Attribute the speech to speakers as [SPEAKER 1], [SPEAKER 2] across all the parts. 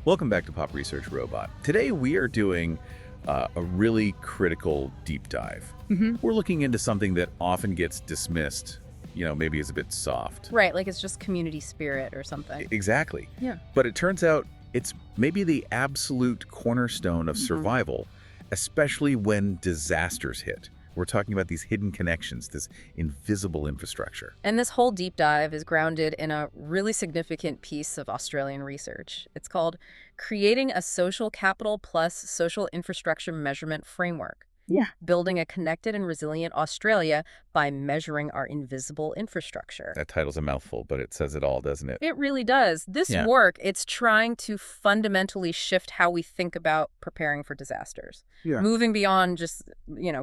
[SPEAKER 1] Welcome back to Pop Research Robot. Today we are doing a really critical deep dive. We're looking into something that often gets dismissed, maybe as a bit soft.
[SPEAKER 2] Right, like it's just community spirit or something.
[SPEAKER 1] Exactly.
[SPEAKER 2] Yeah.
[SPEAKER 1] But it turns out it's maybe the absolute cornerstone of survival, especially when disasters hit. We're talking about these hidden connections, this invisible infrastructure.
[SPEAKER 2] And this whole deep dive is grounded in a really significant piece of Australian research. It's called Creating a Social Capital Plus Social Infrastructure Measurement Framework.
[SPEAKER 1] Yeah.
[SPEAKER 2] Building a Connected and Resilient Australia by Measuring Our Invisible Infrastructure.
[SPEAKER 1] That title's a mouthful, but it says it all, doesn't it?
[SPEAKER 2] It really does. This work, it's trying to fundamentally shift how we think about preparing for disasters.
[SPEAKER 1] Yeah.
[SPEAKER 2] Moving beyond just,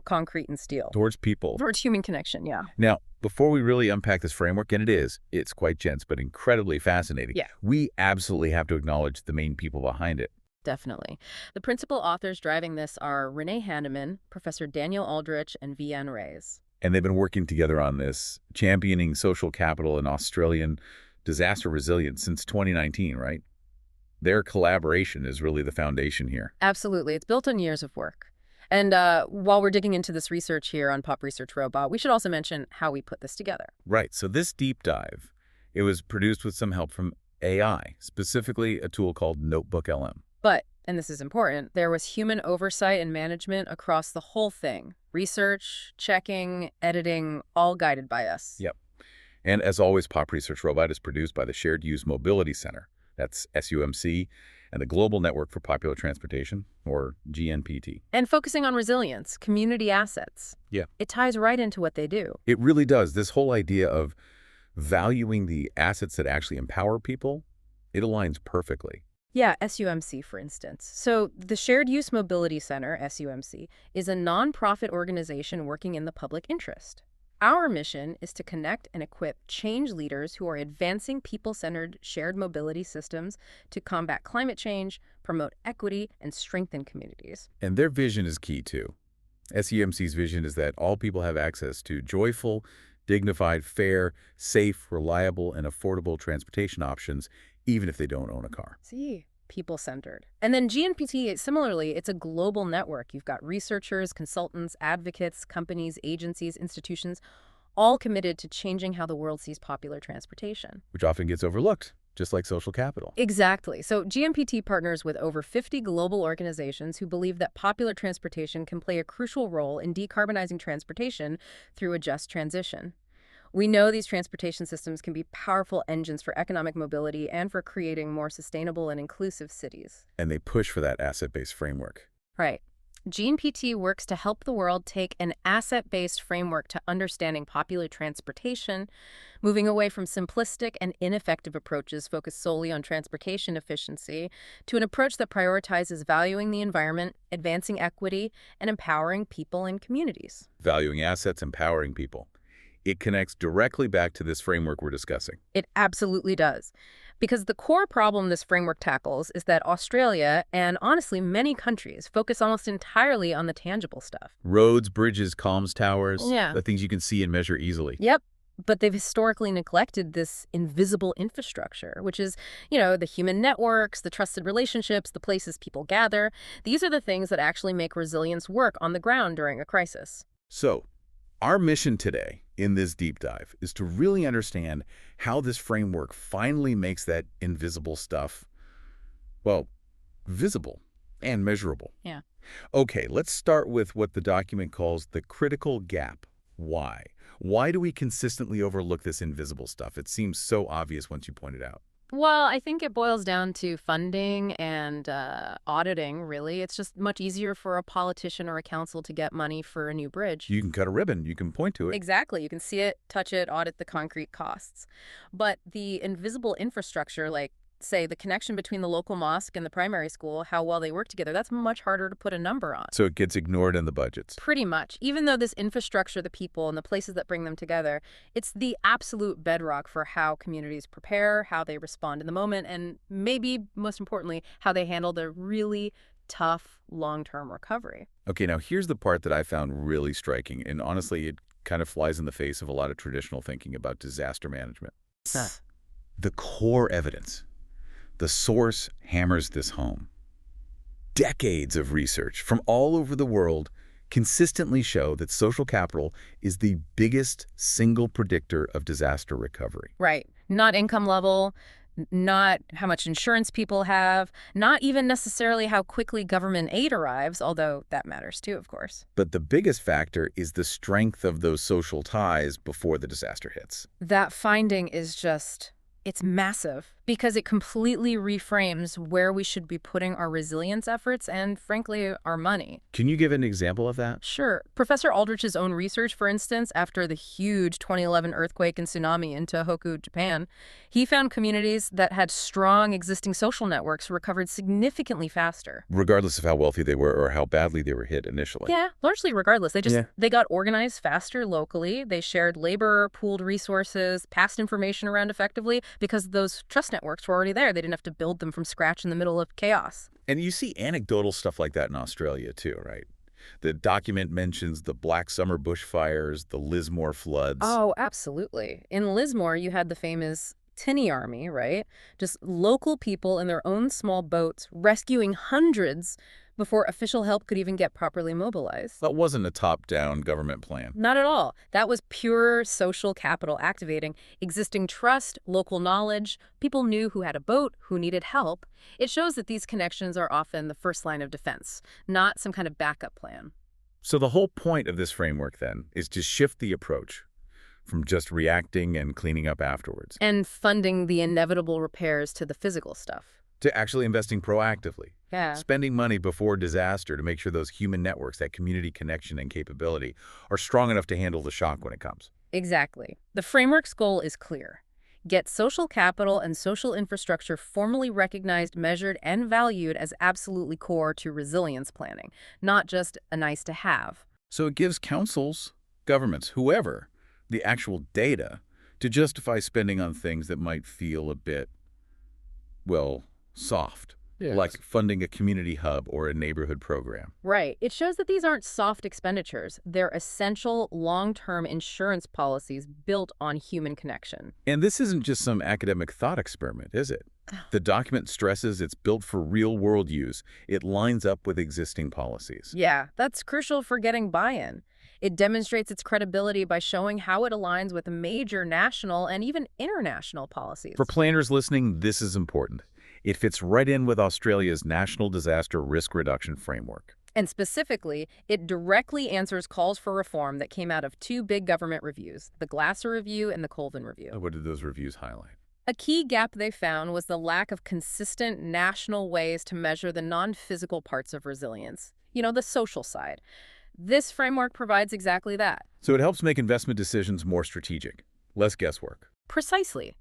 [SPEAKER 2] concrete and steel.
[SPEAKER 1] Towards people.
[SPEAKER 2] Towards human connection, yeah.
[SPEAKER 1] Now, before we really unpack this framework, and it's quite dense, but incredibly fascinating.
[SPEAKER 2] Yeah.
[SPEAKER 1] We absolutely have to acknowledge the main people behind it.
[SPEAKER 2] Definitely. The principal authors driving this are Renae Hanvin, Professor Daniel Aldrich, and Vianne Reyes.
[SPEAKER 1] And they've been working together on this, championing social capital and Australian disaster resilience since 2019, right? Their collaboration is really the foundation here.
[SPEAKER 2] Absolutely. It's built on years of work. And while we're digging into this research here on Pop Research Robot, we should also mention how we put this together.
[SPEAKER 1] Right. So this deep dive, it was produced with some help from AI, specifically a tool called Notebook LM.
[SPEAKER 2] But, and this is important, there was human oversight and management across the whole thing. Research, checking, editing, all guided by us.
[SPEAKER 1] Yep. And as always, Pop Research Robot is produced by the Shared Use Mobility Center. That's SUMC, and the Global Network for Popular Transportation, or GNPT.
[SPEAKER 2] And focusing on resilience, community assets.
[SPEAKER 1] Yeah.
[SPEAKER 2] It ties right into what they do.
[SPEAKER 1] It really does. This whole idea of valuing the assets that actually empower people, it aligns perfectly.
[SPEAKER 2] Yeah, SUMC, for instance. So the Shared Use Mobility Center, SUMC, is a nonprofit organization working in the public interest. Our mission is to connect and equip change leaders who are advancing people-centered shared mobility systems to combat climate change, promote equity, and strengthen communities.
[SPEAKER 1] And their vision is key, too. SUMC's vision is that all people have access to joyful, dignified, fair, safe, reliable, and affordable transportation options, even if they don't own a car.
[SPEAKER 2] See, people-centered. And then GNPT, similarly, it's a global network. You've got researchers, consultants, advocates, companies, agencies, institutions, all committed to changing how the world sees popular transportation.
[SPEAKER 1] Which often gets overlooked, just like social capital.
[SPEAKER 2] Exactly. So GNPT partners with over 50 global organizations who believe that popular transportation can play a crucial role in decarbonizing transportation through a just transition. We know these transportation systems can be powerful engines for economic mobility and for creating more sustainable and inclusive cities.
[SPEAKER 1] And they push for that asset-based framework.
[SPEAKER 2] Right. GNPT works to help the world take an asset-based framework to understanding popular transportation, moving away from simplistic and ineffective approaches focused solely on transportation efficiency to an approach that prioritizes valuing the environment, advancing equity, and empowering people and communities.
[SPEAKER 1] Valuing assets, empowering people. It connects directly back to this framework we're discussing.
[SPEAKER 2] It absolutely does. Because the core problem this framework tackles is that Australia, and honestly many countries, focus almost entirely on the tangible stuff.
[SPEAKER 1] Roads, bridges, comms towers,
[SPEAKER 2] Yeah.
[SPEAKER 1] the things you can see and measure easily.
[SPEAKER 2] Yep. But they've historically neglected this invisible infrastructure, which is, the human networks, the trusted relationships, the places people gather. These are the things that actually make resilience work on the ground during a crisis.
[SPEAKER 1] So, our mission today in this deep dive is to really understand how this framework finally makes that invisible stuff, well, visible and measurable.
[SPEAKER 2] Yeah.
[SPEAKER 1] Okay, let's start with what the document calls the critical gap. Why? Why do we consistently overlook this invisible stuff? It seems so obvious once you point it out.
[SPEAKER 2] Well, I think it boils down to funding and auditing, really. It's just much easier for a politician or a council to get money for a new bridge.
[SPEAKER 1] You can cut a ribbon. You can point to it.
[SPEAKER 2] Exactly. You can see it, touch it, audit the concrete costs. But the invisible infrastructure, like, say, the connection between the local mosque and the primary school, how well they work together, that's much harder to put a number on.
[SPEAKER 1] So it gets ignored in the budgets.
[SPEAKER 2] Pretty much. Even though this infrastructure, the people and the places that bring them together, it's the absolute bedrock for how communities prepare, how they respond in the moment, and maybe, most importantly, how they handle the really tough long-term recovery.
[SPEAKER 1] Okay, now here's the part that I found really striking, and honestly, it kind of flies in the face of a lot of traditional thinking about disaster management. The core evidence. The source hammers this home. Decades of research from all over the world consistently show that social capital is the biggest single predictor of disaster recovery.
[SPEAKER 2] Right. Not income level, not how much insurance people have, not even necessarily how quickly government aid arrives, although that matters too, of course.
[SPEAKER 1] But the biggest factor is the strength of those social ties before the disaster hits.
[SPEAKER 2] That finding is it's massive because it completely reframes where we should be putting our resilience efforts and, frankly, our money.
[SPEAKER 1] Can you give an example of that?
[SPEAKER 2] Sure. Professor Aldrich's own research, for instance, after the huge 2011 earthquake and tsunami in Tohoku, Japan, he found communities that had strong existing social networks recovered significantly faster.
[SPEAKER 1] Regardless of how wealthy they were or how badly they were hit initially.
[SPEAKER 2] Yeah, largely regardless. They got organized faster locally. They shared labor, pooled resources, passed information around effectively because those trust networks were already there. They didn't have to build them from scratch in the middle of chaos.
[SPEAKER 1] And you see anecdotal stuff like that in Australia too, right? The document mentions the Black Summer bushfires, the Lismore floods.
[SPEAKER 2] Oh, absolutely. In Lismore, you had the famous Tinny Army, right? Just local people in their own small boats rescuing hundreds before official help could even get properly mobilized.
[SPEAKER 1] That wasn't a top-down government plan.
[SPEAKER 2] Not at all. That was pure social capital activating existing trust, local knowledge. People knew who had a boat, who needed help. It shows that these connections are often the first line of defense, not some kind of backup plan.
[SPEAKER 1] So the whole point of this framework, then, is to shift the approach from just reacting and cleaning up afterwards.
[SPEAKER 2] And funding the inevitable repairs to the physical stuff.
[SPEAKER 1] To actually investing proactively.
[SPEAKER 2] Yeah.
[SPEAKER 1] Spending money before disaster to make sure those human networks, that community connection and capability, are strong enough to handle the shock when it comes.
[SPEAKER 2] Exactly. The framework's goal is clear. Get social capital and social infrastructure formally recognized, measured, and valued as absolutely core to resilience planning, not just a nice to have.
[SPEAKER 1] So it gives councils, governments, whoever, the actual data to justify spending on things that might feel a bit, well, soft.
[SPEAKER 3] Yes.
[SPEAKER 1] Like funding a community hub or a neighborhood program.
[SPEAKER 2] Right. It shows that these aren't soft expenditures. They're essential long-term insurance policies built on human connection.
[SPEAKER 1] And this isn't just some academic thought experiment, is it? The document stresses it's built for real-world use. It lines up with existing policies.
[SPEAKER 2] Yeah, that's crucial for getting buy-in. It demonstrates its credibility by showing how it aligns with major national and even international policies.
[SPEAKER 1] For planners listening, this is important. It fits right in with Australia's National Disaster Risk Reduction Framework.
[SPEAKER 2] And specifically, it directly answers calls for reform that came out of two big government reviews, the Glasser Review and the Colvin Review.
[SPEAKER 1] What did those reviews highlight?
[SPEAKER 2] A key gap they found was the lack of consistent national ways to measure the non-physical parts of resilience. The social side. This framework provides exactly that.
[SPEAKER 1] So it helps make investment decisions more strategic, less guesswork.
[SPEAKER 2] Precisely.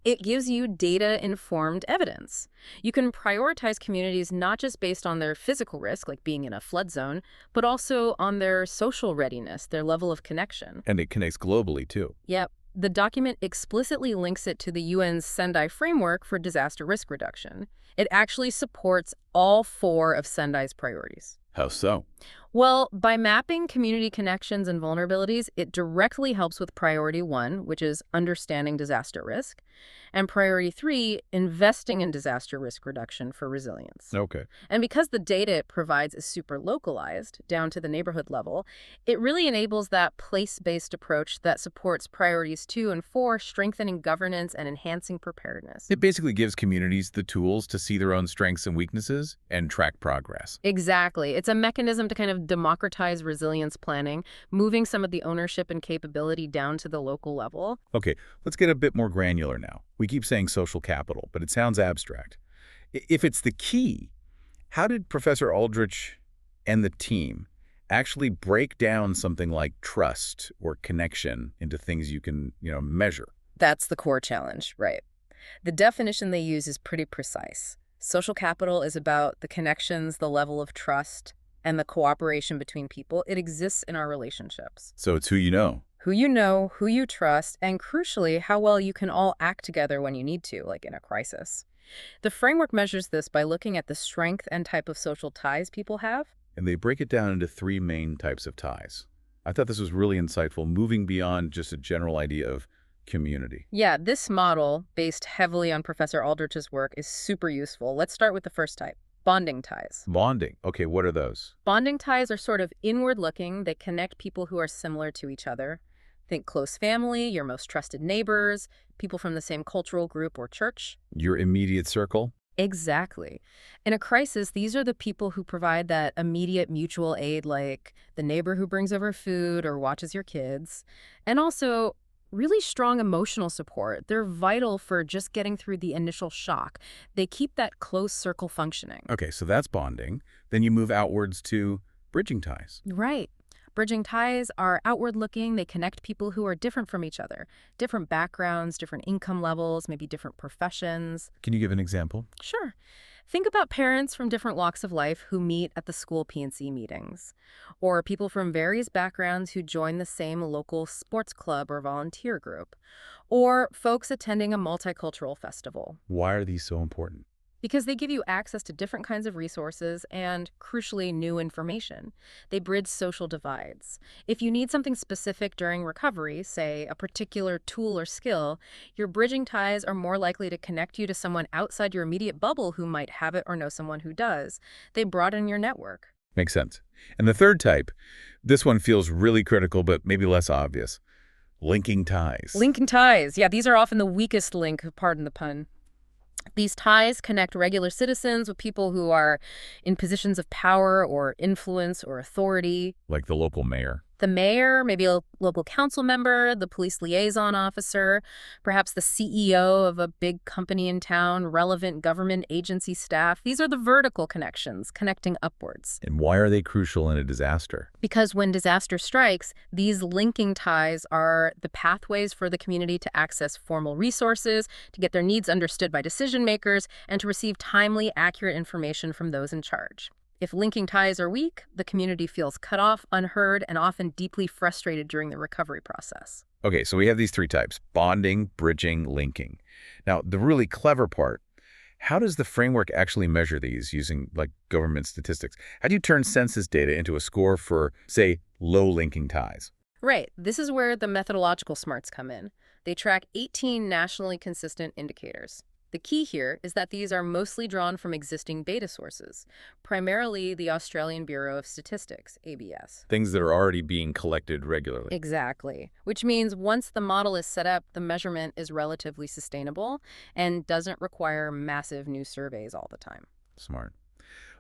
[SPEAKER 2] It gives you data-informed evidence. You can prioritize communities not just based on their physical risk, like being in a flood zone, but also on their social readiness, their level of connection.
[SPEAKER 1] And it connects globally, too.
[SPEAKER 2] Yep. The document explicitly links it to the UN's Sendai framework for disaster risk reduction. It actually supports all 4 of Sendai's priorities.
[SPEAKER 1] How so?
[SPEAKER 2] Well, by mapping community connections and vulnerabilities, it directly helps with priority 1, which is understanding disaster risk, and priority 3, investing in disaster risk reduction for resilience.
[SPEAKER 1] Okay.
[SPEAKER 2] And because the data it provides is super localized, down to the neighborhood level, it really enables that place-based approach that supports priorities 2 and 4, strengthening governance and enhancing preparedness.
[SPEAKER 1] It basically gives communities the tools to see their own strengths and weaknesses and track progress.
[SPEAKER 2] Exactly. It's a mechanism to kind of democratize resilience planning, moving some of the ownership and capability down to the local level.
[SPEAKER 1] Okay, let's get a bit more granular now. We keep saying social capital, but it sounds abstract. If it's the key, how did Professor Aldrich and the team actually break down something like trust or connection into things you can, measure?
[SPEAKER 2] That's the core challenge, right? The definition they use is pretty precise. Social capital is about the connections, the level of trust, and the cooperation between people. It exists in our relationships.
[SPEAKER 1] So it's who you know.
[SPEAKER 2] Who you know, who you trust, and crucially, how well you can all act together when you need to, like in a crisis. The framework measures this by looking at the strength and type of social ties people have.
[SPEAKER 1] And they break it down into 3 main types of ties. I thought this was really insightful, moving beyond just a general idea of community.
[SPEAKER 2] Yeah, this model, based heavily on Professor Aldrich's work, is super useful. Let's start with the first type, bonding ties.
[SPEAKER 1] Bonding. Okay, what are those?
[SPEAKER 2] Bonding ties are sort of inward-looking. They connect people who are similar to each other. Think close family, your most trusted neighbors, people from the same cultural group or church.
[SPEAKER 1] Your immediate circle?
[SPEAKER 2] Exactly. In a crisis, these are the people who provide that immediate mutual aid, like the neighbor who brings over food or watches your kids. And also, really strong emotional support. They're vital for just getting through the initial shock. They keep that close circle functioning.
[SPEAKER 1] Okay, so that's bonding. Then you move outwards to bridging ties.
[SPEAKER 2] Right. Bridging ties are outward-looking. They connect people who are different from each other. Different backgrounds, different income levels, maybe different professions.
[SPEAKER 1] Can you give an example?
[SPEAKER 2] Sure. Think about parents from different walks of life who meet at the school PNC meetings, or people from various backgrounds who join the same local sports club or volunteer group, or folks attending a multicultural festival.
[SPEAKER 1] Why are these so important?
[SPEAKER 2] Because they give you access to different kinds of resources and, crucially, new information. They bridge social divides. If you need something specific during recovery, say a particular tool or skill, your bridging ties are more likely to connect you to someone outside your immediate bubble who might have it or know someone who does. They broaden your network.
[SPEAKER 1] Makes sense. And the third type, this one feels really critical, but maybe less obvious. Linking ties.
[SPEAKER 2] Linking ties. Yeah, these are often the weakest link, pardon the pun. These ties connect regular citizens with people who are in positions of power or influence or authority.
[SPEAKER 1] Like the local mayor.
[SPEAKER 2] The mayor, maybe a local council member, the police liaison officer, perhaps the CEO of a big company in town, relevant government agency staff. These are the vertical connections, connecting upwards.
[SPEAKER 1] And why are they crucial in a disaster?
[SPEAKER 2] Because when disaster strikes, these linking ties are the pathways for the community to access formal resources, to get their needs understood by decision makers, and to receive timely, accurate information from those in charge. If linking ties are weak, the community feels cut off, unheard, and often deeply frustrated during the recovery process.
[SPEAKER 1] Okay, so we have these three types: bonding, bridging, linking. Now, the really clever part, how does the framework actually measure these using, like, government statistics? How do you turn census data into a score for, say, low linking ties?
[SPEAKER 2] Right. This is where the methodological smarts come in. They track 18 nationally consistent indicators. The key here is that these are mostly drawn from existing data sources, primarily the Australian Bureau of Statistics, ABS.
[SPEAKER 1] Things that are already being collected regularly.
[SPEAKER 2] Exactly. Which means once the model is set up, the measurement is relatively sustainable and doesn't require massive new surveys all the time.
[SPEAKER 1] Smart.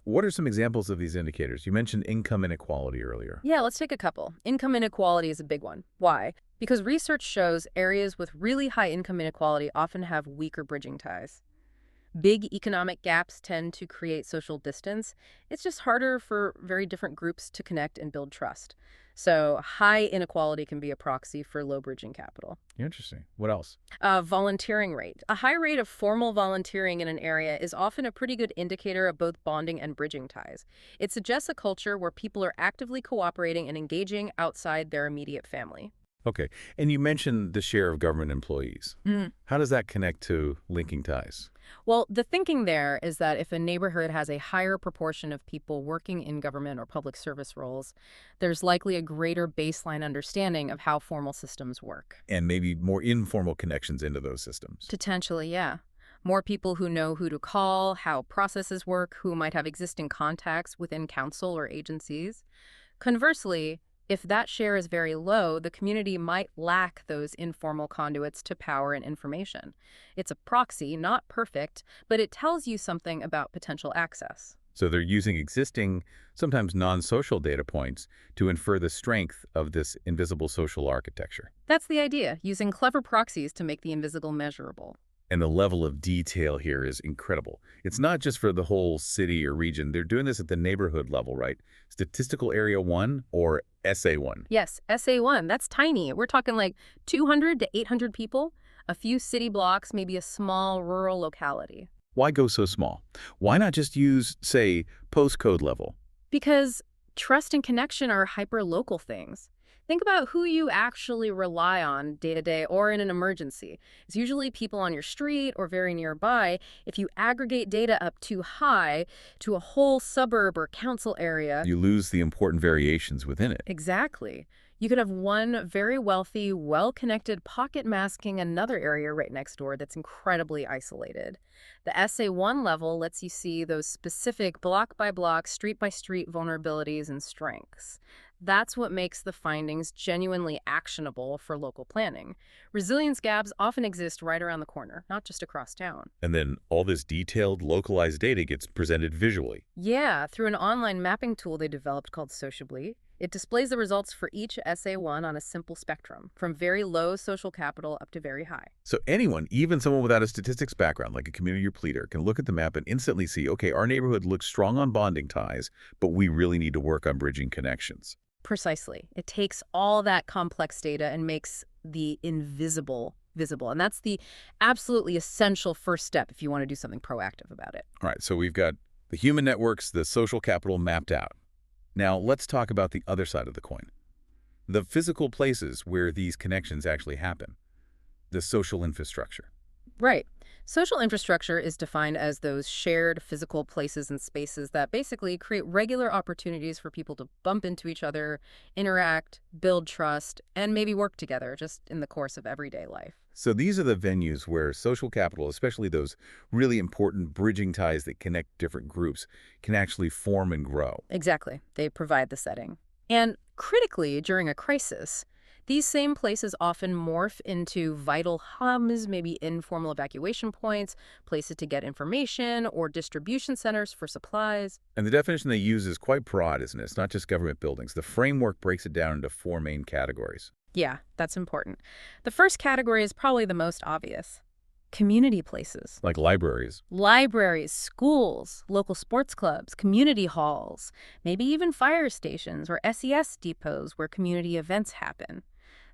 [SPEAKER 1] What are some examples of these indicators? You mentioned income inequality earlier.
[SPEAKER 2] Yeah, let's take a couple. Income inequality is a big one. Why? Because research shows areas with really high income inequality often have weaker bridging ties. Big economic gaps tend to create social distance. It's just harder for very different groups to connect and build trust. So high inequality can be a proxy for low bridging capital.
[SPEAKER 1] Interesting. What else?
[SPEAKER 2] Volunteering rate. A high rate of formal volunteering in an area is often a pretty good indicator of both bonding and bridging ties. It suggests a culture where people are actively cooperating and engaging outside their immediate family.
[SPEAKER 1] Okay. And you mentioned the share of government employees. How does that connect to linking ties?
[SPEAKER 2] Well, the thinking there is that if a neighborhood has a higher proportion of people working in government or public service roles, there's likely a greater baseline understanding of how formal systems work.
[SPEAKER 1] And maybe more informal connections into those systems.
[SPEAKER 2] Potentially, yeah. More people who know who to call, how processes work, who might have existing contacts within council or agencies. Conversely, if that share is very low, the community might lack those informal conduits to power and information. It's a proxy, not perfect, but it tells you something about potential access.
[SPEAKER 1] So they're using existing, sometimes non-social data points to infer the strength of this invisible social architecture.
[SPEAKER 2] That's the idea, using clever proxies to make the invisible measurable.
[SPEAKER 1] And the level of detail here is incredible. It's not just for the whole city or region. They're doing this at the neighborhood level, right? Statistical Area 1 or SA1.
[SPEAKER 2] Yes, SA1, that's tiny. We're talking like 200 to 800 people, a few city blocks, maybe a small rural locality.
[SPEAKER 1] Why go so small? Why not just use, say, postcode level?
[SPEAKER 2] Because trust and connection are hyper-local things. Think about who you actually rely on day to day or in an emergency. It's usually people on your street or very nearby. If you aggregate data up too high to a whole suburb or council area,
[SPEAKER 1] You lose the important variations within it.
[SPEAKER 2] exactly. You could have one very wealthy, well-connected pocket masking another area right next door that's incredibly isolated. The SA1 level lets you see those specific block-by-block, street-by-street vulnerabilities and strengths. That's what makes the findings genuinely actionable for local planning. Resilience gaps often exist right around the corner, not just across town.
[SPEAKER 1] And then all this detailed, localized data gets presented visually.
[SPEAKER 2] Yeah, through an online mapping tool they developed called Sociably, it displays the results for each SA1 on a simple spectrum, from very low social capital up to very high.
[SPEAKER 1] So anyone, even someone without a statistics background, like a community pleader, can look at the map and instantly see, okay, our neighborhood looks strong on bonding ties, but we really need to work on bridging connections.
[SPEAKER 2] Precisely. It takes all that complex data and makes the invisible visible. And that's the absolutely essential first step if you want to do something proactive about it.
[SPEAKER 1] All right, so we've got the human networks, the social capital mapped out. Now, let's talk about the other side of the coin. The physical places where these connections actually happen. The social infrastructure.
[SPEAKER 2] Right. Social infrastructure is defined as those shared physical places and spaces that basically create regular opportunities for people to bump into each other, interact, build trust, and maybe work together just in the course of everyday life.
[SPEAKER 1] So these are the venues where social capital, especially those really important bridging ties that connect different groups, can actually form and grow.
[SPEAKER 2] Exactly. They provide the setting. And critically, during a crisis, these same places often morph into vital hubs, maybe informal evacuation points, places to get information, or distribution centers for supplies.
[SPEAKER 1] And the definition they use is quite broad, isn't it? It's not just government buildings. The framework breaks it down into four main categories.
[SPEAKER 2] Yeah, that's important. The first category is probably the most obvious. Community places.
[SPEAKER 1] Like libraries.
[SPEAKER 2] Libraries, schools, local sports clubs, community halls, maybe even fire stations or SES depots where community events happen.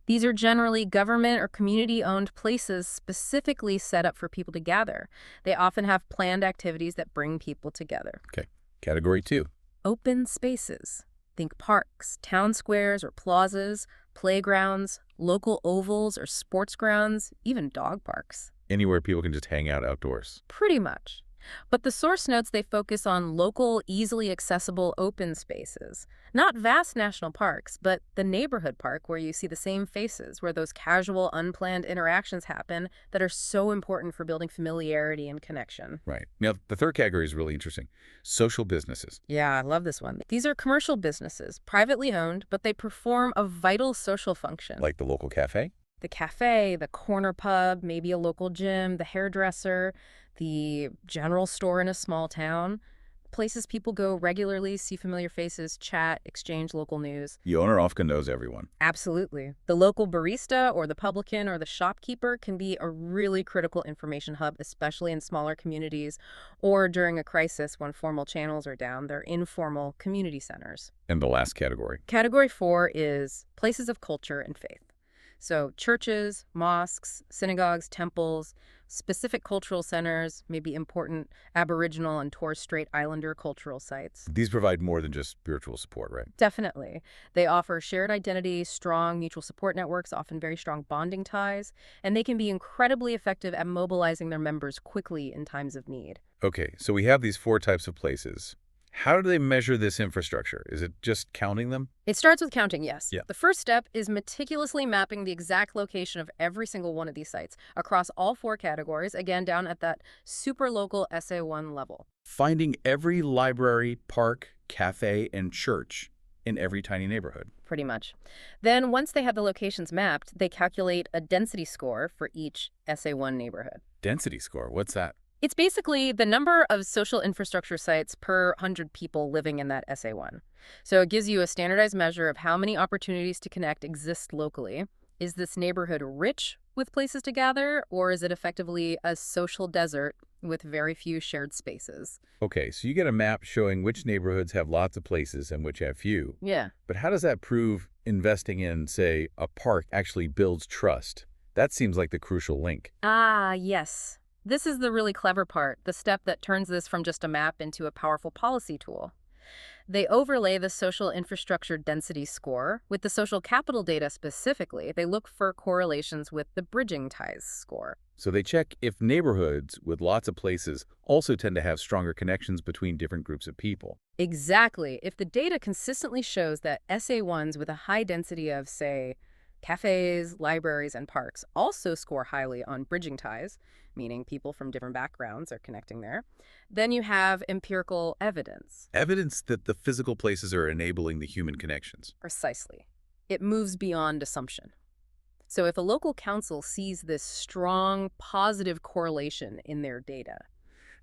[SPEAKER 2] These are generally government or community-owned places specifically set up for people to gather. They often have planned activities that bring people together.
[SPEAKER 1] Okay. Category 2.
[SPEAKER 2] Open spaces. Think parks, town squares or plazas, playgrounds, local ovals or sports grounds, even dog parks.
[SPEAKER 1] Anywhere people can just hang out outdoors.
[SPEAKER 2] Pretty much. But the source notes they focus on local, easily accessible open spaces. Not vast national parks, but the neighborhood park where you see the same faces, where those casual, unplanned interactions happen that are so important for building familiarity and connection.
[SPEAKER 1] Right. Now, the third category is really interesting. Social businesses.
[SPEAKER 2] Yeah, I love this one. These are commercial businesses, privately owned, but they perform a vital social function.
[SPEAKER 1] Like the local cafe?
[SPEAKER 2] The cafe, the corner pub, maybe a local gym, the hairdresser, the general store in a small town. Places people go regularly, see familiar faces, chat, exchange local news.
[SPEAKER 1] The owner often knows everyone.
[SPEAKER 2] Absolutely. The local barista or the publican or the shopkeeper can be a really critical information hub, especially in smaller communities or during a crisis when formal channels are down. They're informal community centers.
[SPEAKER 1] And the last category.
[SPEAKER 2] Category 4 is places of culture and faith. So churches, mosques, synagogues, temples, specific cultural centers, maybe important Aboriginal and Torres Strait Islander cultural sites.
[SPEAKER 1] These provide more than just spiritual support, right?
[SPEAKER 2] Definitely. They offer shared identity, strong mutual support networks, often very strong bonding ties, and they can be incredibly effective at mobilizing their members quickly in times of need.
[SPEAKER 1] Okay, so we have these four types of places. How do they measure this infrastructure? Is it just counting them?
[SPEAKER 2] It starts with counting, yes.
[SPEAKER 1] Yeah.
[SPEAKER 2] The first step is meticulously mapping the exact location of every single one of these sites across all four categories, again, down at that super local SA1 level.
[SPEAKER 1] Finding every library, park, cafe, and church in every tiny neighborhood.
[SPEAKER 2] Pretty much. Then, once they have the locations mapped, they calculate a density score for each SA1 neighborhood.
[SPEAKER 1] Density score, what's that?
[SPEAKER 2] It's basically the number of social infrastructure sites per 100 people living in that SA1. So it gives you a standardized measure of how many opportunities to connect exist locally. Is this neighborhood rich with places to gather, or is it effectively a social desert with very few shared spaces?
[SPEAKER 1] Okay, so you get a map showing which neighborhoods have lots of places and which have few.
[SPEAKER 2] Yeah.
[SPEAKER 1] But how does that prove investing in, say, a park actually builds trust? That seems like the crucial link.
[SPEAKER 2] Ah, yes. This is the really clever part, the step that turns this from just a map into a powerful policy tool. They overlay the social infrastructure density score with the social capital data specifically. They look for correlations with the bridging ties score.
[SPEAKER 1] So they check if neighborhoods with lots of places also tend to have stronger connections between different groups of people.
[SPEAKER 2] Exactly. If the data consistently shows that SA1s with a high density of, say, cafes, libraries, and parks also score highly on bridging ties, meaning people from different backgrounds are connecting there, then you have empirical evidence.
[SPEAKER 1] Evidence that the physical places are enabling the human connections.
[SPEAKER 2] Precisely. It moves beyond assumption. So if a local council sees this strong, positive correlation in their data,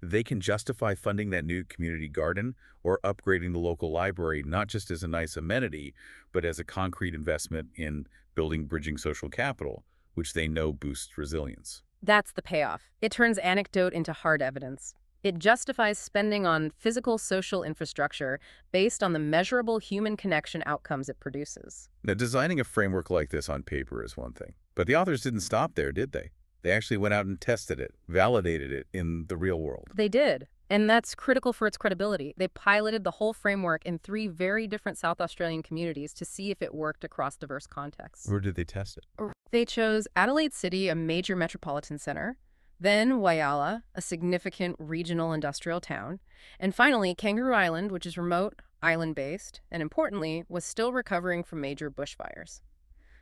[SPEAKER 1] They can justify funding that new community garden or upgrading the local library not just as a nice amenity, but as a concrete investment in building bridging social capital, which they know boosts resilience.
[SPEAKER 2] that's the payoff. It turns anecdote into hard evidence. It justifies spending on physical social infrastructure based on the measurable human connection outcomes it produces.
[SPEAKER 1] Now, designing a framework like this on paper is one thing, but the authors didn't stop there, did they? They actually went out and tested it, validated it in the real world.
[SPEAKER 2] They did, and that's critical for its credibility. They piloted the whole framework in 3 very different South Australian communities to see if it worked across diverse contexts.
[SPEAKER 1] Where did they test it?
[SPEAKER 2] They chose Adelaide City, a major metropolitan center, then Whyalla, a significant regional industrial town, and finally Kangaroo Island, which is remote, island-based, and importantly, was still recovering from major bushfires.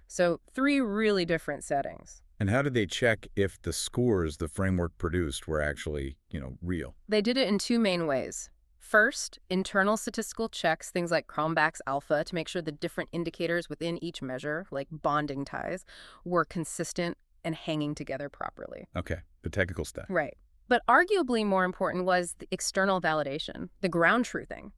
[SPEAKER 2] So 3 really different settings.
[SPEAKER 1] And how did they check if the scores the framework produced were actually, real?
[SPEAKER 2] They did it in 2 main ways. First, internal statistical checks, things like Cronbach's alpha, to make sure the different indicators within each measure, like bonding ties, were consistent and hanging together properly.
[SPEAKER 1] Okay, the technical stuff.
[SPEAKER 2] Right. But arguably more important was the external validation, the ground truthing.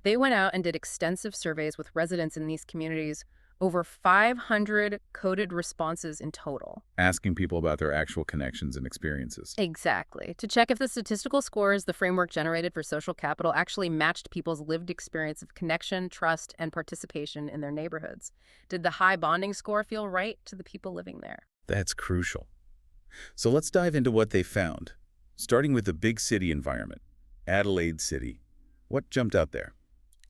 [SPEAKER 2] They went out and did extensive surveys with residents in these communities, over 500 coded responses in total.
[SPEAKER 1] Asking people about their actual connections and experiences.
[SPEAKER 2] Exactly. To check if the statistical scores the framework generated for social capital actually matched people's lived experience of connection, trust, and participation in their neighborhoods. Did the high bonding score feel right to the people living there?
[SPEAKER 1] That's crucial. So let's dive into what they found. Starting with the big city environment, Adelaide City. What jumped out there?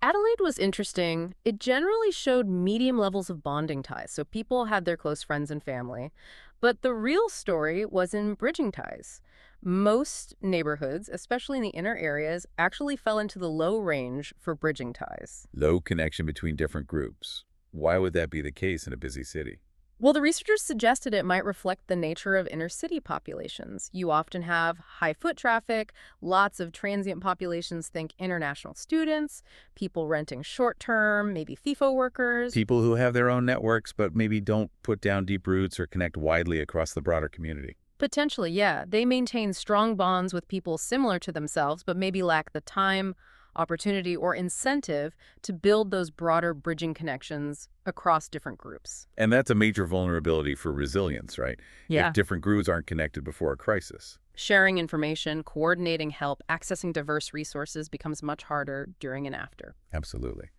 [SPEAKER 2] Adelaide was interesting. It generally showed medium levels of bonding ties, so people had their close friends and family. But the real story was in bridging ties. Most neighborhoods, especially in the inner areas, actually fell into the low range for bridging ties.
[SPEAKER 1] Low connection between different groups. Why would that be the case in a busy city?
[SPEAKER 2] Well, the researchers suggested it might reflect the nature of inner city populations. You often have high foot traffic, lots of transient populations, think international students, people renting short-term, maybe FIFO workers.
[SPEAKER 1] People who have their own networks but maybe don't put down deep roots or connect widely across the broader community.
[SPEAKER 2] Potentially, yeah. They maintain strong bonds with people similar to themselves, but maybe lack the time, opportunity, or incentive to build those broader bridging connections across different groups.
[SPEAKER 1] And that's a major vulnerability for resilience, right?
[SPEAKER 2] Yeah.
[SPEAKER 1] If different groups aren't connected before a crisis.
[SPEAKER 2] Sharing information, coordinating help, accessing diverse resources becomes much harder during and after.
[SPEAKER 1] Absolutely.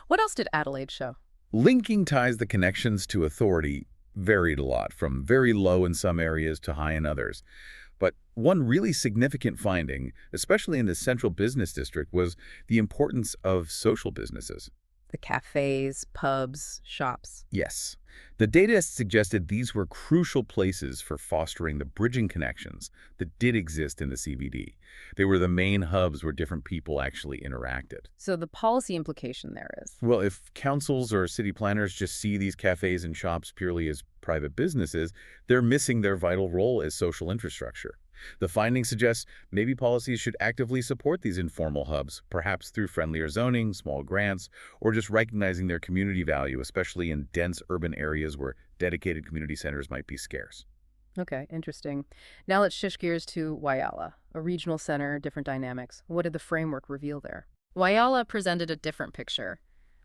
[SPEAKER 2] What else did Adelaide show?
[SPEAKER 1] Linking ties the connections to authority varied a lot, from very low in some areas to high in others. But one really significant finding, especially in the central business district, was the importance of social businesses.
[SPEAKER 2] The cafes, pubs, shops.
[SPEAKER 1] Yes. The data suggested these were crucial places for fostering the bridging connections that did exist in the CBD. They were the main hubs where different people actually interacted.
[SPEAKER 2] So the policy implication there is?
[SPEAKER 1] Well, if councils or city planners just see these cafes and shops purely as private businesses, they're missing their vital role as social infrastructure. The finding suggests maybe policies should actively support these informal hubs, perhaps through friendlier zoning, small grants, or just recognizing their community value, especially in dense urban areas where dedicated community centers might be scarce.
[SPEAKER 2] Okay, interesting. Now let's shift gears to Whyalla, a regional center, different dynamics. What did the framework reveal there? Whyalla presented a different picture.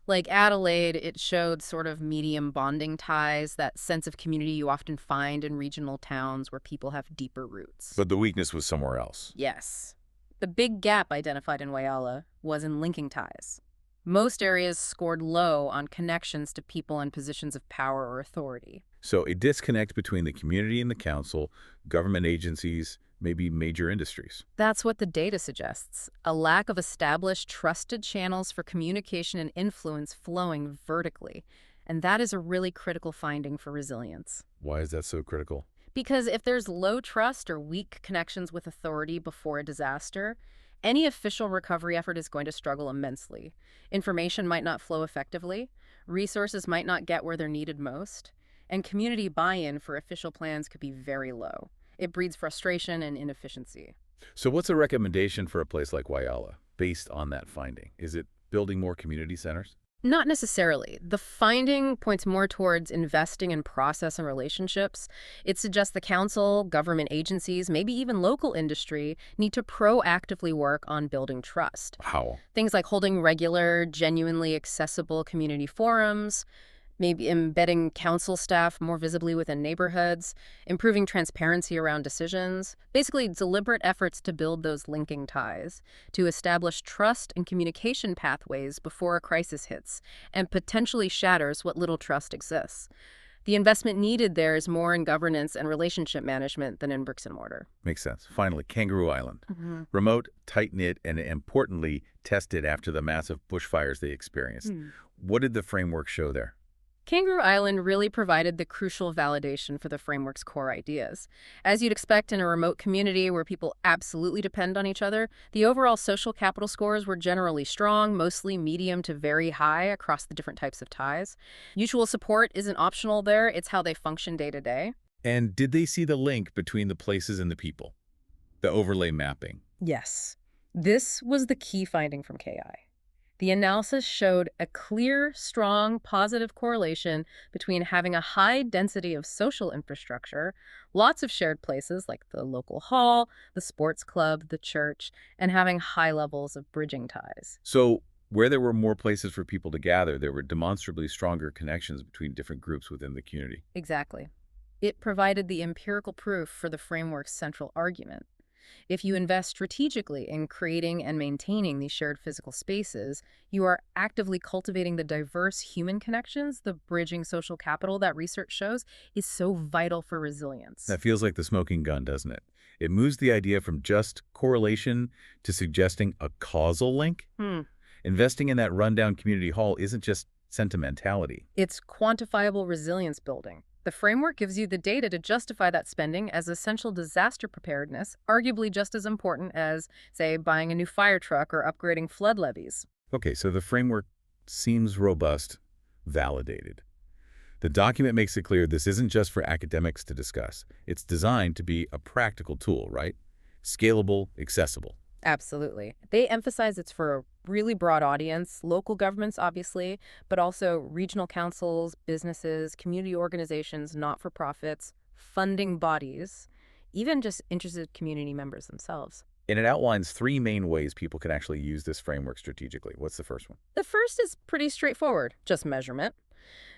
[SPEAKER 2] Like Adelaide, it showed sort of medium bonding ties, that sense of community you often find in regional towns where people have deeper roots.
[SPEAKER 1] But the weakness was somewhere else.
[SPEAKER 2] Yes. The big gap identified in Whyalla was in linking ties. Most areas scored low on connections to people in positions of power or authority.
[SPEAKER 1] So a disconnect between the community and the council, government agencies, maybe major industries.
[SPEAKER 2] That's what the data suggests, a lack of established, trusted channels for communication and influence flowing vertically. And that is a really critical finding for resilience.
[SPEAKER 1] Why is that so critical?
[SPEAKER 2] Because if there's low trust or weak connections with authority before a disaster, any official recovery effort is going to struggle immensely. Information might not flow effectively, resources might not get where they're needed most, and community buy-in for official plans could be very low. It breeds frustration and inefficiency.
[SPEAKER 1] So what's a recommendation for a place like Wayala based on that finding? Is it building more community centers?
[SPEAKER 2] Not necessarily. The finding points more towards investing in process and relationships. It suggests the council, government agencies, maybe even local industry need to proactively work on building trust.
[SPEAKER 1] How?
[SPEAKER 2] Things like holding regular, genuinely accessible community forums, maybe embedding council staff more visibly within neighborhoods, improving transparency around decisions, basically deliberate efforts to build those linking ties, to establish trust and communication pathways before a crisis hits and potentially shatters what little trust exists. The investment needed there is more in governance and relationship management than in bricks and mortar.
[SPEAKER 1] Makes sense. Finally, Kangaroo Island.
[SPEAKER 2] Mhm.
[SPEAKER 1] Remote, tight-knit, and importantly, tested after the massive bushfires they experienced. What did the framework show there?
[SPEAKER 2] Kangaroo Island really provided the crucial validation for the framework's core ideas. As you'd expect in a remote community where people absolutely depend on each other, the overall social capital scores were generally strong, mostly medium to very high across the different types of ties. Mutual support isn't optional there, it's how they function day to day.
[SPEAKER 1] And did they see the link between the places and the people? The overlay mapping.
[SPEAKER 2] Yes. This was the key finding from KI. The analysis showed a clear, strong, positive correlation between having a high density of social infrastructure, lots of shared places like the local hall, the sports club, the church, and having high levels of bridging ties.
[SPEAKER 1] So where there were more places for people to gather, there were demonstrably stronger connections between different groups within the community.
[SPEAKER 2] Exactly. It provided the empirical proof for the framework's central argument. If you invest strategically in creating and maintaining these shared physical spaces, you are actively cultivating the diverse human connections, the bridging social capital that research shows is so vital for resilience.
[SPEAKER 1] That feels like the smoking gun, doesn't it? It moves the idea from just correlation to suggesting a causal link. Investing in that rundown community hall isn't just sentimentality.
[SPEAKER 2] It's quantifiable resilience building. The framework gives you the data to justify that spending as essential disaster preparedness, arguably just as important as, say, buying a new fire truck or upgrading flood levees.
[SPEAKER 1] Okay, so the framework seems robust, validated. The document makes it clear this isn't just for academics to discuss. It's designed to be a practical tool, right? Scalable, accessible.
[SPEAKER 2] Absolutely. They emphasize it's for a really broad audience, local governments, obviously, but also regional councils, businesses, community organizations, not-for-profits, funding bodies, even just interested community members themselves.
[SPEAKER 1] And it outlines 3 main ways people can actually use this framework strategically. What's the first one?
[SPEAKER 2] The first is pretty straightforward, just measurement.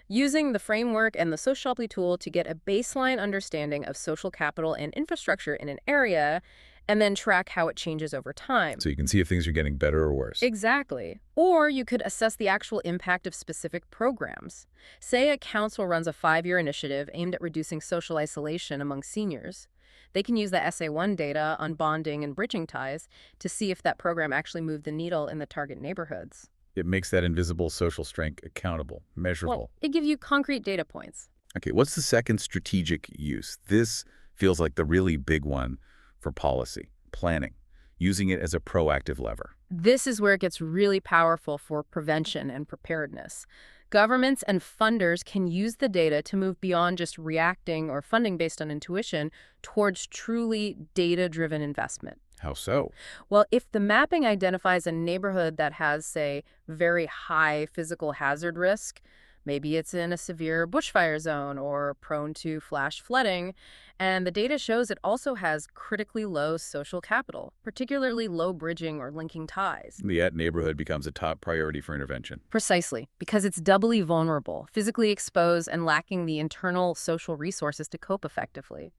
[SPEAKER 2] Using the framework and the socioply tool to get a baseline understanding of social capital and infrastructure in an area, and then track how it changes over time.
[SPEAKER 1] So you can see if things are getting better or worse.
[SPEAKER 2] Exactly. Or you could assess the actual impact of specific programs. Say a council runs a 5-year initiative aimed at reducing social isolation among seniors. They can use the SA1 data on bonding and bridging ties to see if that program actually moved the needle in the target neighborhoods.
[SPEAKER 1] It makes that invisible social strength accountable, measurable.
[SPEAKER 2] Well, it gives you concrete data points.
[SPEAKER 1] Okay, what's the second strategic use? This feels like the really big one for policy, planning, using it as a proactive lever.
[SPEAKER 2] This is where it gets really powerful for prevention and preparedness. Governments and funders can use the data to move beyond just reacting or funding based on intuition towards truly data-driven investment.
[SPEAKER 1] How so?
[SPEAKER 2] Well, if the mapping identifies a neighborhood that has, say, very high physical hazard risk, maybe it's in a severe bushfire zone or prone to flash flooding, and the data shows it also has critically low social capital, particularly low bridging or linking ties.
[SPEAKER 1] The neighborhood becomes a top priority for intervention.
[SPEAKER 2] Precisely, because it's doubly vulnerable, physically exposed, and lacking the internal social resources to cope effectively.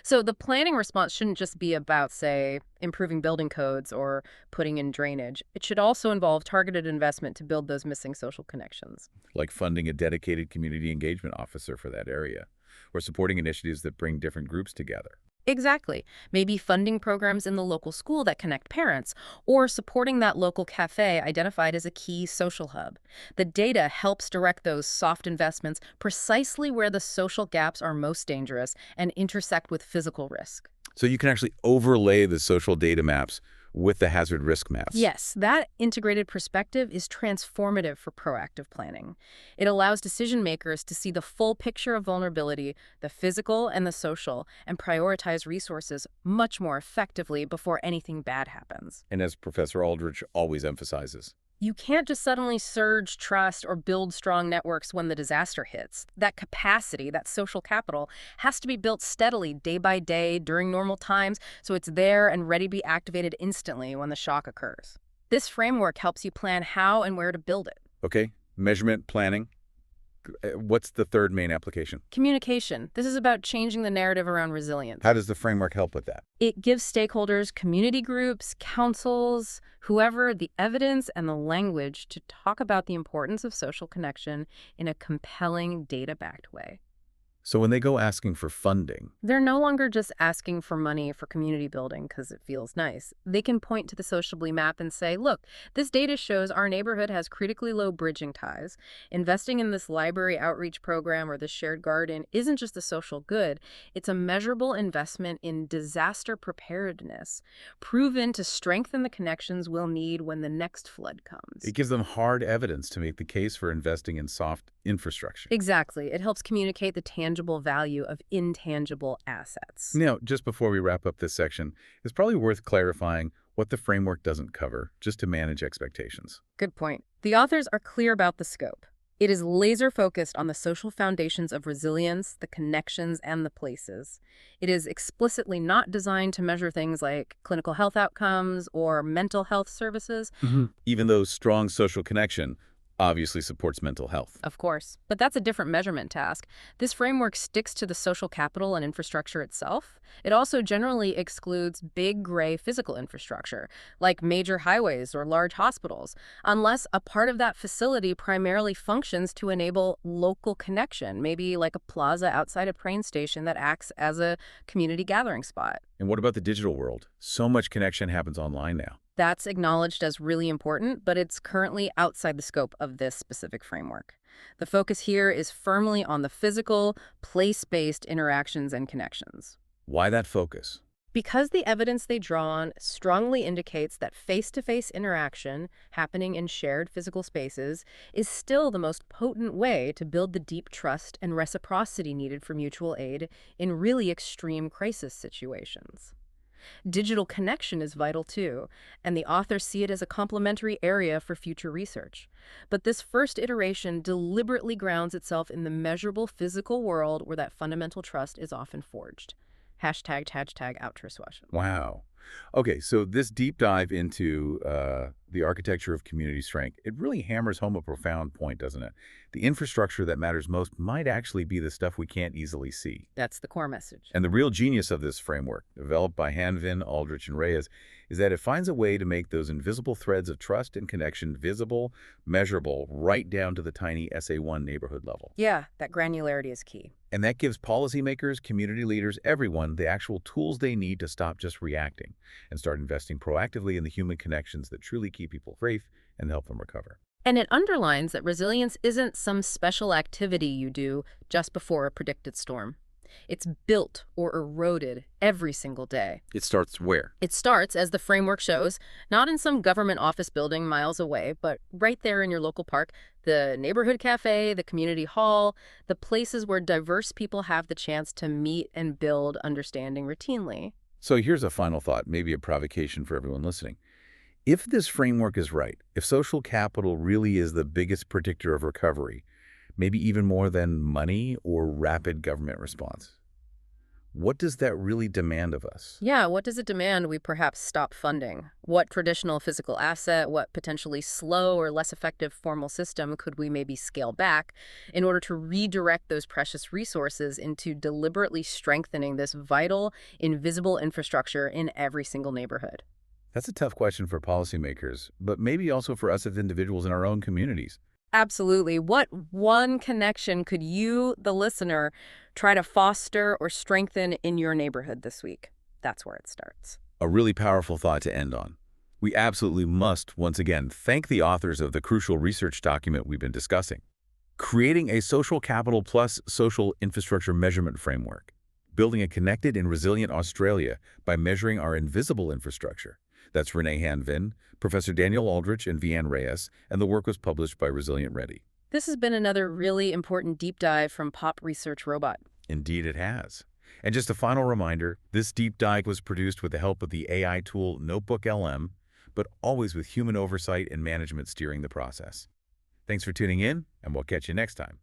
[SPEAKER 2] So the planning response shouldn't just be about, say, improving building codes or putting in drainage. It should also involve targeted investment to build those missing social connections.
[SPEAKER 1] Like funding a dedicated community engagement officer for that area. or supporting initiatives that bring different groups together.
[SPEAKER 2] Exactly. Maybe funding programs in the local school that connect parents, or supporting that local cafe identified as a key social hub. The data helps direct those soft investments precisely where the social gaps are most dangerous and intersect with physical risk.
[SPEAKER 1] So you can actually overlay the social data maps with the hazard risk maps.
[SPEAKER 2] Yes, that integrated perspective is transformative for proactive planning. It allows decision makers to see the full picture of vulnerability, the physical and the social, and prioritize resources much more effectively before anything bad happens.
[SPEAKER 1] And as Professor Aldrich always emphasizes,
[SPEAKER 2] You can't just suddenly surge trust or build strong networks when the disaster hits. That capacity, that social capital, has to be built steadily, day by day, during normal times, so it's there and ready to be activated instantly when the shock occurs. This framework helps you plan how and where to build it.
[SPEAKER 1] okay, measurement, planning. What's the third main application?
[SPEAKER 2] Communication. This is about changing the narrative around resilience.
[SPEAKER 1] How does the framework help with that?
[SPEAKER 2] It gives stakeholders, community groups, councils, whoever, the evidence and the language to talk about the importance of social connection in a compelling, data-backed way.
[SPEAKER 1] So when they go asking for funding,
[SPEAKER 2] They're no longer just asking for money for community building because it feels nice. They can point to the sociably map and say, look, this data shows our neighborhood has critically low bridging ties. Investing in this library outreach program or this shared garden isn't just a social good. It's a measurable investment in disaster preparedness, proven to strengthen the connections we'll need when the next flood comes.
[SPEAKER 1] it gives them hard evidence to make the case for investing in soft infrastructure.
[SPEAKER 2] Exactly. It helps communicate the tangible value of intangible assets.
[SPEAKER 1] Now, just before we wrap up this section, it's probably worth clarifying what the framework doesn't cover, just to manage expectations.
[SPEAKER 2] Good point. The authors are clear about the scope. It is laser focused on the social foundations of resilience, the connections, and the places. It is explicitly not designed to measure things like clinical health outcomes or mental health services.
[SPEAKER 1] Even though strong social connection obviously supports mental health.
[SPEAKER 2] Of course, but that's a different measurement task. This framework sticks to the social capital and infrastructure itself. It also generally excludes big gray physical infrastructure, like major highways or large hospitals, unless a part of that facility primarily functions to enable local connection, maybe like a plaza outside a train station that acts as a community gathering spot.
[SPEAKER 1] And what about the digital world? So much connection happens online now.
[SPEAKER 2] That's acknowledged as really important, but it's currently outside the scope of this specific framework. The focus here is firmly on the physical, place-based interactions and connections.
[SPEAKER 1] Why that focus?
[SPEAKER 2] Because the evidence they draw on strongly indicates that face-to-face interaction happening in shared physical spaces is still the most potent way to build the deep trust and reciprocity needed for mutual aid in really extreme crisis situations. Digital connection is vital too, and the authors see it as a complementary area for future research. But this first iteration deliberately grounds itself in the measurable physical world where that fundamental trust is often forged. Hashtag Outriswashen.
[SPEAKER 1] Wow. Okay, so this deep dive into the architecture of community strength, it really hammers home a profound point, doesn't it? The infrastructure that matters most might actually be the stuff we can't easily see.
[SPEAKER 2] That's the core message.
[SPEAKER 1] And the real genius of this framework, developed by Hanvin, Aldrich, and Reyes, is that it finds a way to make those invisible threads of trust and connection visible, measurable, right down to the tiny SA1 neighborhood level.
[SPEAKER 2] Yeah, that granularity is key.
[SPEAKER 1] And that gives policymakers, community leaders, everyone the actual tools they need to stop just reacting and start investing proactively in the human connections that truly keep people safe and help them recover.
[SPEAKER 2] And it underlines that resilience isn't some special activity you do just before a predicted storm. It's built or eroded every single day.
[SPEAKER 1] It starts where?
[SPEAKER 2] It starts, as the framework shows, not in some government office building miles away, but right there in your local park, the neighborhood cafe, the community hall, the places where diverse people have the chance to meet and build understanding routinely.
[SPEAKER 1] So here's a final thought, maybe a provocation for everyone listening. If this framework is right, if social capital really is the biggest predictor of recovery, maybe even more than money or rapid government response, what does that really demand of us?
[SPEAKER 2] Yeah, what does it demand we perhaps stop funding? What traditional physical asset, what potentially slow or less effective formal system could we maybe scale back in order to redirect those precious resources into deliberately strengthening this vital, invisible infrastructure in every single neighborhood?
[SPEAKER 1] That's a tough question for policymakers, but maybe also for us as individuals in our own communities.
[SPEAKER 2] Absolutely. What one connection could you, the listener, try to foster or strengthen in your neighborhood this week? That's where it starts.
[SPEAKER 1] A really powerful thought to end on. We absolutely must, once again, thank the authors of the crucial research document we've been discussing. Creating a social capital plus social infrastructure measurement framework. Building a connected and resilient Australia by measuring our invisible infrastructure. That's Renae Hanvin, Professor Daniel Aldrich, and Vianne Reyes, and the work was published by Resilient Ready.
[SPEAKER 2] This has been another really important deep dive from Pop Research Robot.
[SPEAKER 1] Indeed it has. And just a final reminder, this deep dive was produced with the help of the AI tool Notebook LM, but always with human oversight and management steering the process. Thanks for tuning in, and we'll catch you next time.